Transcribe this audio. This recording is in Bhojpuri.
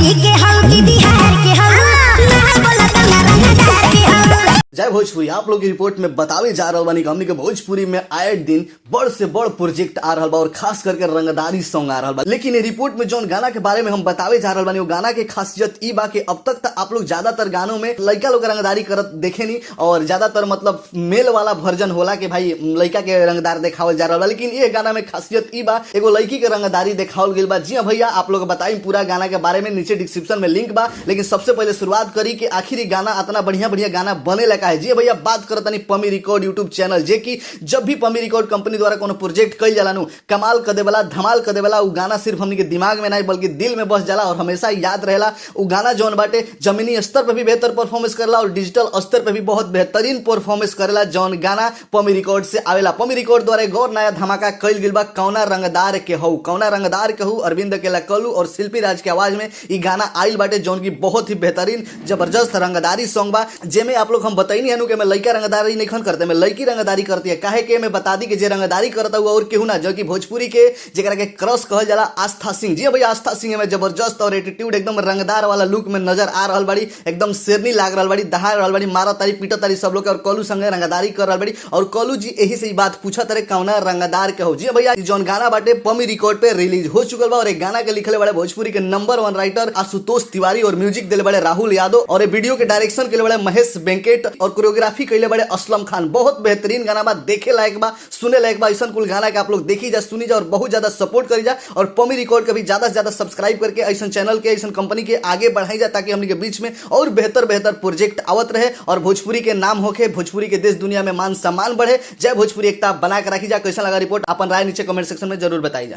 यूपी के हल की बिहार के हल ना बोला तना रंगदार के हल। जय भोजपुरी आप लोग की रिपोर्ट में बतावे जा रहा बानी हमनी के भोजपुरी में आए दिन बड़ से बड़ प्रोजेक्ट आ रहा बा और खास करके रंगदारी सॉन्ग आ रहा बा। लेकिन ये रिपोर्ट में जो गाना के बारे में हम बतावे जा रहा बानी वो गाना के खासियत ई बा कि अब तक आप लोग ज्यादातर गानों में लड़का लोग रंगदारी करत देखे नहीं और ज्यादातर मतलब मेल वाला वर्जन होला कि भाई लड़का के रंगदार देखावल जा रहा बा। लेकिन ये गाना में खासियत ई बा एगो लड़की के रंगदारी देखावल गई बा। जी हाँ भैया आप लोग बताई पूरा गाना के बारे में नीचे डिस्क्रिप्शन में लिंक बा। लेकिन सबसे पहले शुरुआत करी कि आखिर गाना इतना बढ़िया बढ़िया गाना बने लगा है। जी भैया बात करता नहीं पमी रिकॉर्ड यूट्यूब चैनल जे कि जब भी पमी रिकॉर्ड कंपनी द्वारा कोनो प्रोजेक्ट कल जाला नु कमाल कर देवला धमाल कर देवला। वो गाना सिर्फ हमनी के दिमाग में नहीं बल्कि दिल में बस जाला और हमेशा याद रहेला। वो गाना जौन बाटे जमीनी स्तर पर भी बेहतर परफॉर्मेंस करेला और डिजिटल स्तर पर भी बहुत बेहतरीन परफॉर्मेंस करेला। जौन गाना पमी रिकॉर्ड से आवेला। पमी रिकॉर्ड द्वारा एक और नया धमाका कल गिल बा कौना रंगदार के हऊ कौना रंगदार के हऊ अरविंद अकेला कलू और शिल्पी राज के आवाज में ये गाना आइल बाटे जौन की बहुत ही बेहतरीन जबरदस्त रंगदारी सॉन्ग बा। जेमे आप लोग हम बताई हनु कि मैं लड़का रंगदारी नहीं करते मैं लड़की रंगदारी करती है काहे के मैं बता दी कि जे रंगदारी करता हुआ और केहू ना जो कि भोजपुरी के जेकरा के क्रॉस कहल जाला आस्था सिंह। जी भैया आस्था सिंह में जबरदस्त और एटीट्यूड एकदम रंगदार वाला लुक में नजर आ रहल बाड़ी। एकदम शेरनी लाग रहल बाड़ी दहाड़ रहल बाड़ी मारा तारी पीटा तारी सब लोग और कलू संगे रंगदारी कर रहल बाड़ी। और कलू जी यही से बात पूछा तारे कौना रंगदार के हो। जी भैया जौन गाना बाटे पमी रिकॉर्ड पे रिलीज हो चुकल बा और एक गाना के लिखले बड़े भोजपुरी के नंबर 1 राइटर आशुतोष तिवारी और म्यूजिक दिले बड़े राहुल यादव और वीडियो के डायरेक्शन के बड़े महेश वेंकट और कोरियोग्राफी कैले बड़े असलम खान। बहुत बेहतरीन गाना बा देखे लायक बा सुने लायक बा। ऐसा कुल गाना के आप लोग देखी जा सुनी जा और बहुत ज्यादा सपोर्ट करी जा और पमी रिकॉर्ड के भी ज्यादा से ज्यादा सब्सक्राइब करके ऐसा चैनल के ऐसा कंपनी के आगे बढ़ाई जा ताकि हमने के बीच में और बेहतर बेहतर प्रोजेक्ट आवत रहे और भोजपुरी के नाम होके भोजपुरी के देश दुनिया में मान सम्मान बढ़े। जय भोजपुरी एकता बना के रखी जा। कैसा लगा रिपोर्ट अपन राय नीचे कमेंट सेक्शन में जरूर बताई जा।